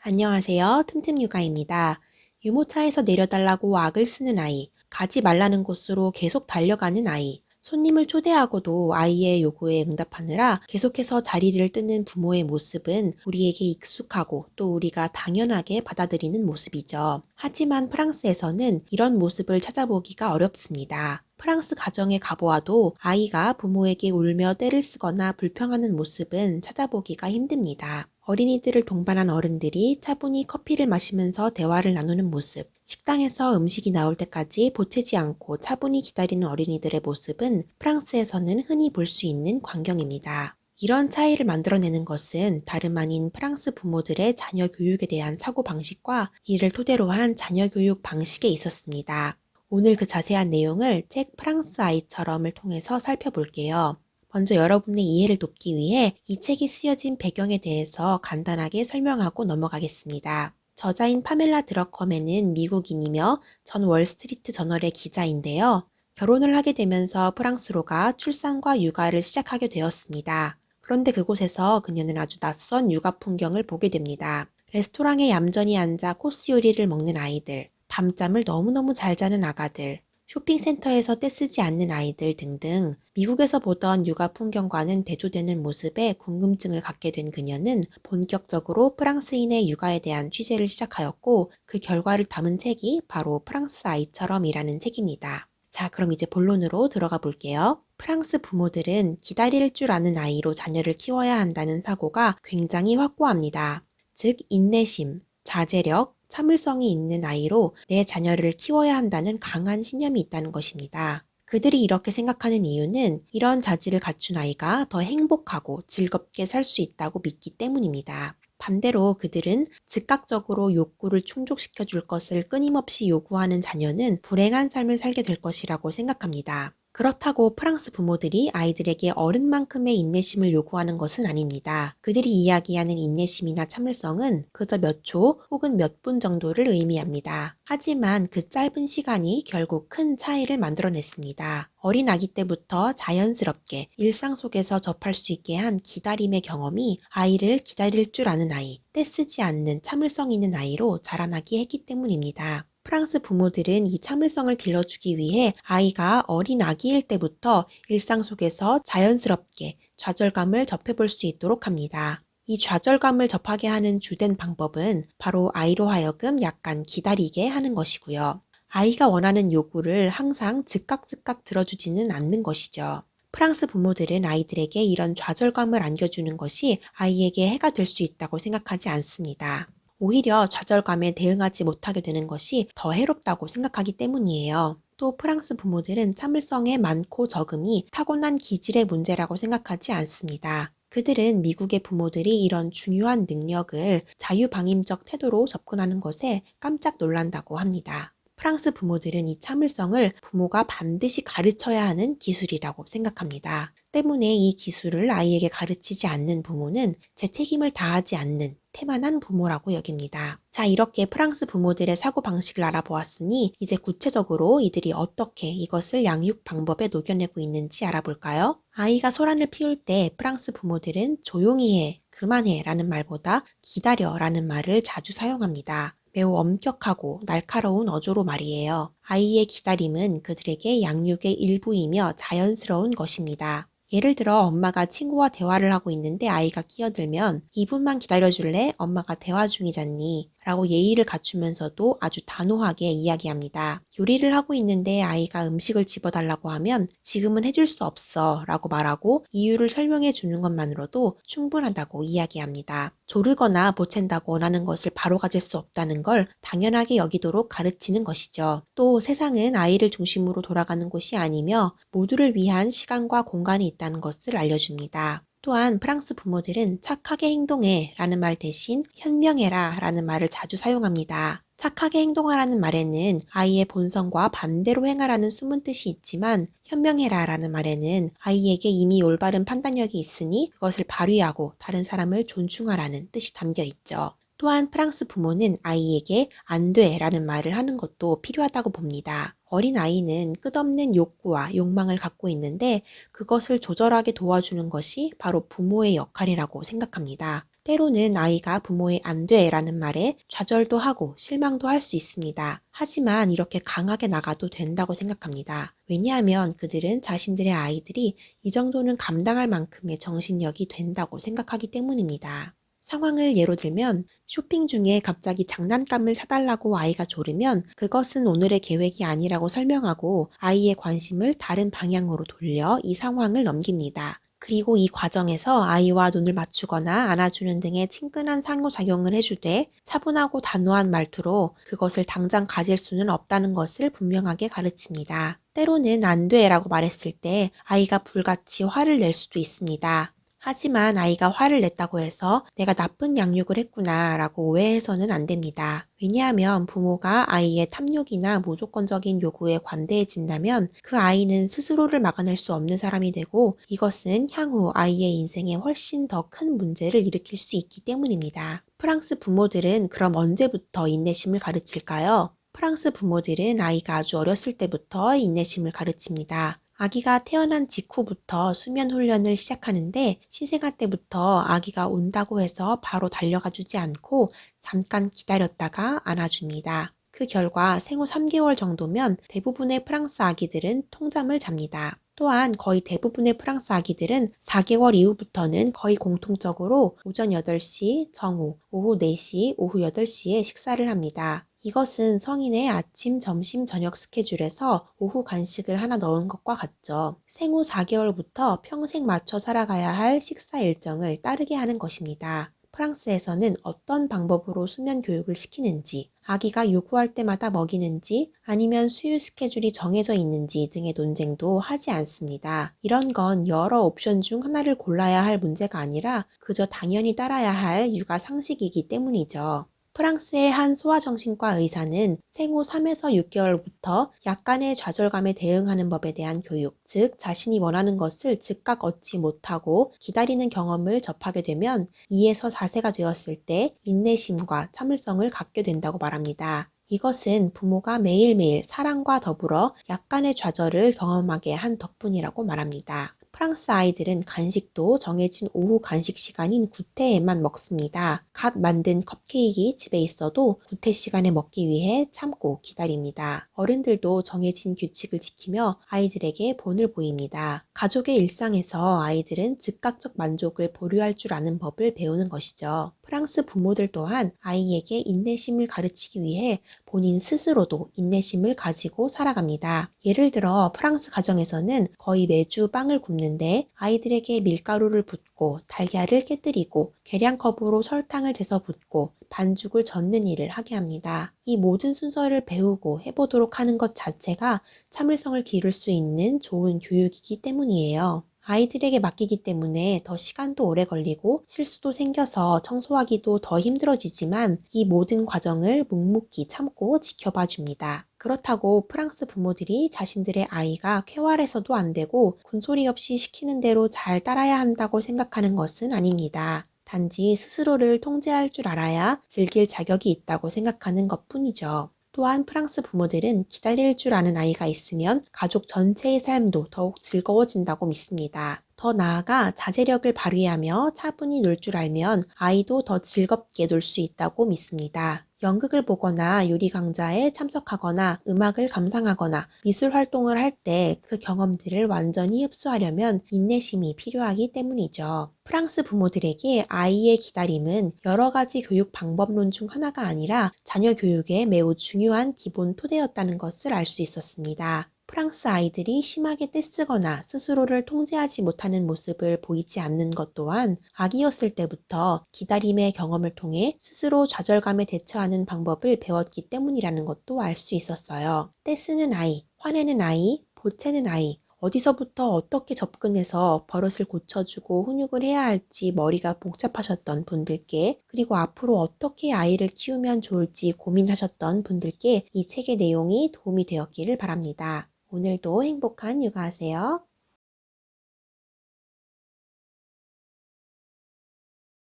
안녕하세요. 틈틈육아입니다. 유모차에서 내려달라고 악을 쓰는 아이, 가지 말라는 곳으로 계속 달려가는 아이, 손님을 초대하고도 아이의 요구에 응답하느라 계속해서 자리를 뜨는 부모의 모습은 우리에게 익숙하고 또 우리가 당연하게 받아들이는 모습이죠. 하지만 프랑스에서는 이런 모습을 찾아보기가 어렵습니다. 프랑스 가정에 가보아도 아이가 부모에게 울며 떼를 쓰거나 불평하는 모습은 찾아보기가 힘듭니다. 어린이들을 동반한 어른들이 차분히 커피를 마시면서 대화를 나누는 모습, 식당에서 음식이 나올 때까지 보채지 않고 차분히 기다리는 어린이들의 모습은 프랑스에서는 흔히 볼 수 있는 광경입니다. 이런 차이를 만들어내는 것은 다름 아닌 프랑스 부모들의 자녀 교육에 대한 사고방식과 이를 토대로 한 자녀 교육 방식에 있었습니다. 오늘 그 자세한 내용을 책 프랑스 아이처럼을 통해서 살펴볼게요. 먼저 여러분의 이해를 돕기 위해 이 책이 쓰여진 배경에 대해서 간단하게 설명하고 넘어가겠습니다. 저자인 파멜라 드러컴에는 미국인이며 전 월스트리트 저널의 기자인데요. 결혼을 하게 되면서 프랑스로 가 출산과 육아를 시작하게 되었습니다. 그런데 그곳에서 그녀는 아주 낯선 육아 풍경을 보게 됩니다. 레스토랑에 얌전히 앉아 코스 요리를 먹는 아이들, 밤잠을 너무너무 잘 자는 아가들, 쇼핑센터에서 떼쓰지 않는 아이들 등등 미국에서 보던 육아 풍경과는 대조되는 모습에 궁금증을 갖게 된 그녀는 본격적으로 프랑스인의 육아에 대한 취재를 시작하였고 그 결과를 담은 책이 바로 프랑스 아이처럼이라는 책입니다. 자, 그럼 이제 본론으로 들어가 볼게요. 프랑스 부모들은 기다릴 줄 아는 아이로 자녀를 키워야 한다는 사고가 굉장히 확고합니다. 즉, 인내심, 자제력, 참을성이 있는 아이로 내 자녀를 키워야 한다는 강한 신념이 있다는 것입니다. 그들이 이렇게 생각하는 이유는 이런 자질을 갖춘 아이가 더 행복하고 즐겁게 살 수 있다고 믿기 때문입니다. 반대로 그들은 즉각적으로 욕구를 충족시켜 줄 것을 끊임없이 요구하는 자녀는 불행한 삶을 살게 될 것이라고 생각합니다. 그렇다고 프랑스 부모들이 아이들에게 어른만큼의 인내심을 요구하는 것은 아닙니다. 그들이 이야기하는 인내심이나 참을성은 그저 몇 초 혹은 몇 분 정도를 의미합니다. 하지만 그 짧은 시간이 결국 큰 차이를 만들어냈습니다. 어린 아기 때부터 자연스럽게 일상 속에서 접할 수 있게 한 기다림의 경험이 아이를 기다릴 줄 아는 아이, 떼쓰지 않는 참을성 있는 아이로 자라나게 했기 때문입니다. 프랑스 부모들은 이 참을성을 길러주기 위해 아이가 어린 아기일 때부터 일상 속에서 자연스럽게 좌절감을 접해볼 수 있도록 합니다. 이 좌절감을 접하게 하는 주된 방법은 바로 아이로 하여금 약간 기다리게 하는 것이고요. 아이가 원하는 요구를 항상 즉각 들어주지는 않는 것이죠. 프랑스 부모들은 아이들에게 이런 좌절감을 안겨주는 것이 아이에게 해가 될 수 있다고 생각하지 않습니다. 오히려 좌절감에 대응하지 못하게 되는 것이 더 해롭다고 생각하기 때문이에요. 또 프랑스 부모들은 참을성의 많고 적음이 타고난 기질의 문제라고 생각하지 않습니다. 그들은 미국의 부모들이 이런 중요한 능력을 자유방임적 태도로 접근하는 것에 깜짝 놀란다고 합니다. 프랑스 부모들은 이 참을성을 부모가 반드시 가르쳐야 하는 기술이라고 생각합니다. 때문에 이 기술을 아이에게 가르치지 않는 부모는 제 책임을 다하지 않는 태만한 부모라고 여깁니다. 자, 이렇게 프랑스 부모들의 사고방식을 알아보았으니 이제 구체적으로 이들이 어떻게 이것을 양육 방법에 녹여내고 있는지 알아볼까요? 아이가 소란을 피울 때 프랑스 부모들은 조용히 해, 그만해 라는 말보다 기다려 라는 말을 자주 사용합니다. 매우 엄격하고 날카로운 어조로 말이에요. 아이의 기다림은 그들에게 양육의 일부이며 자연스러운 것입니다. 예를 들어 엄마가 친구와 대화를 하고 있는데 아이가 끼어들면 2분만 기다려줄래? 엄마가 대화 중이잖니? 라고 예의를 갖추면서도 아주 단호하게 이야기합니다. 요리를 하고 있는데 아이가 음식을 집어달라고 하면 지금은 해줄 수 없어 라고 말하고 이유를 설명해 주는 것만으로도 충분하다고 이야기합니다. 조르거나 보챈다고 원하는 것을 바로 가질 수 없다는 걸 당연하게 여기도록 가르치는 것이죠. 또 세상은 아이를 중심으로 돌아가는 곳이 아니며 모두를 위한 시간과 공간이 있다는 것을 알려줍니다. 또한 프랑스 부모들은 착하게 행동해 라는 말 대신 현명해라 라는 말을 자주 사용합니다. 착하게 행동하라는 말에는 아이의 본성과 반대로 행하라는 숨은 뜻이 있지만 현명해라 라는 말에는 아이에게 이미 올바른 판단력이 있으니 그것을 발휘하고 다른 사람을 존중하라는 뜻이 담겨 있죠. 또한 프랑스 부모는 아이에게 안 돼 라는 말을 하는 것도 필요하다고 봅니다. 어린 아이는 끝없는 욕구와 욕망을 갖고 있는데 그것을 조절하게 도와주는 것이 바로 부모의 역할이라고 생각합니다. 때로는 아이가 부모의 안 돼 라는 말에 좌절도 하고 실망도 할 수 있습니다. 하지만 이렇게 강하게 나가도 된다고 생각합니다. 왜냐하면 그들은 자신들의 아이들이 이 정도는 감당할 만큼의 정신력이 된다고 생각하기 때문입니다. 상황을 예로 들면 쇼핑 중에 갑자기 장난감을 사달라고 아이가 조르면 그것은 오늘의 계획이 아니라고 설명하고 아이의 관심을 다른 방향으로 돌려 이 상황을 넘깁니다. 그리고 이 과정에서 아이와 눈을 맞추거나 안아주는 등의 친근한 상호작용을 해주되 차분하고 단호한 말투로 그것을 당장 가질 수는 없다는 것을 분명하게 가르칩니다. 때로는 안 돼 라고 말했을 때 아이가 불같이 화를 낼 수도 있습니다. 하지만 아이가 화를 냈다고 해서 내가 나쁜 양육을 했구나 라고 오해해서는 안 됩니다. 왜냐하면 부모가 아이의 탐욕이나 무조건적인 요구에 관대해진다면 그 아이는 스스로를 막아낼 수 없는 사람이 되고 이것은 향후 아이의 인생에 훨씬 더 큰 문제를 일으킬 수 있기 때문입니다. 프랑스 부모들은 그럼 언제부터 인내심을 가르칠까요? 프랑스 부모들은 아이가 아주 어렸을 때부터 인내심을 가르칩니다. 아기가 태어난 직후부터 수면 훈련을 시작하는데 신생아 때부터 아기가 운다고 해서 바로 달려가 주지 않고 잠깐 기다렸다가 안아줍니다. 그 결과 생후 3개월 정도면 대부분의 프랑스 아기들은 통잠을 잡니다. 또한 거의 대부분의 프랑스 아기들은 4개월 이후부터는 거의 공통적으로 오전 8시, 정오, 오후 4시, 오후 8시에 식사를 합니다. 이것은 성인의 아침, 점심, 저녁 스케줄에서 오후 간식을 하나 넣은 것과 같죠. 생후 4개월부터 평생 맞춰 살아가야 할 식사 일정을 따르게 하는 것입니다. 프랑스에서는 어떤 방법으로 수면 교육을 시키는지, 아기가 요구할 때마다 먹이는지 아니면 수유 스케줄이 정해져 있는지 등의 논쟁도 하지 않습니다. 이런 건 여러 옵션 중 하나를 골라야 할 문제가 아니라 그저 당연히 따라야 할 육아 상식이기 때문이죠. 프랑스의 한 소아정신과 의사는 생후 3에서 6개월부터 약간의 좌절감에 대응하는 법에 대한 교육, 즉 자신이 원하는 것을 즉각 얻지 못하고 기다리는 경험을 접하게 되면 2에서 4세가 되었을 때 인내심과 참을성을 갖게 된다고 말합니다. 이것은 부모가 매일매일 사랑과 더불어 약간의 좌절을 경험하게 한 덕분이라고 말합니다. 프랑스 아이들은 간식도 정해진 오후 간식 시간인 구테에만 먹습니다. 갓 만든 컵케이크 집에 있어도 구테 시간에 먹기 위해 참고 기다립니다. 어른들도 정해진 규칙을 지키며 아이들에게 본을 보입니다. 가족의 일상에서 아이들은 즉각적 만족을 보류할 줄 아는 법을 배우는 것이죠. 프랑스 부모들 또한 아이에게 인내심을 가르치기 위해 본인 스스로도 인내심을 가지고 살아갑니다. 예를 들어 프랑스 가정에서는 거의 매주 빵을 굽는데 아이들에게 밀가루를 붓고 달걀을 깨뜨리고 계량컵으로 설탕을 재서 붓고 반죽을 젓는 일을 하게 합니다. 이 모든 순서를 배우고 해보도록 하는 것 자체가 참을성을 기를 수 있는 좋은 교육이기 때문이에요. 아이들에게 맡기기 때문에 더 시간도 오래 걸리고 실수도 생겨서 청소하기도 더 힘들어지지만 이 모든 과정을 묵묵히 참고 지켜봐 줍니다. 그렇다고 프랑스 부모들이 자신들의 아이가 쾌활해서도 안 되고 군소리 없이 시키는 대로 잘 따라야 한다고 생각하는 것은 아닙니다. 단지 스스로를 통제할 줄 알아야 즐길 자격이 있다고 생각하는 것뿐이죠. 또한 프랑스 부모들은 기다릴 줄 아는 아이가 있으면 가족 전체의 삶도 더욱 즐거워진다고 믿습니다. 더 나아가 자제력을 발휘하며 차분히 놀 줄 알면 아이도 더 즐겁게 놀 수 있다고 믿습니다. 연극을 보거나 요리 강좌에 참석하거나 음악을 감상하거나 미술 활동을 할 때 그 경험들을 완전히 흡수하려면 인내심이 필요하기 때문이죠. 프랑스 부모들에게 아이의 기다림은 여러 가지 교육 방법론 중 하나가 아니라 자녀 교육의 매우 중요한 기본 토대였다는 것을 알 수 있었습니다. 프랑스 아이들이 심하게 떼쓰거나 스스로를 통제하지 못하는 모습을 보이지 않는 것 또한 아기였을 때부터 기다림의 경험을 통해 스스로 좌절감에 대처하는 방법을 배웠기 때문이라는 것도 알 수 있었어요. 떼쓰는 아이, 화내는 아이, 보채는 아이, 어디서부터 어떻게 접근해서 버릇을 고쳐주고 훈육을 해야 할지 머리가 복잡하셨던 분들께, 그리고 앞으로 어떻게 아이를 키우면 좋을지 고민하셨던 분들께 이 책의 내용이 도움이 되었기를 바랍니다. 오늘도 행복한 육아하세요.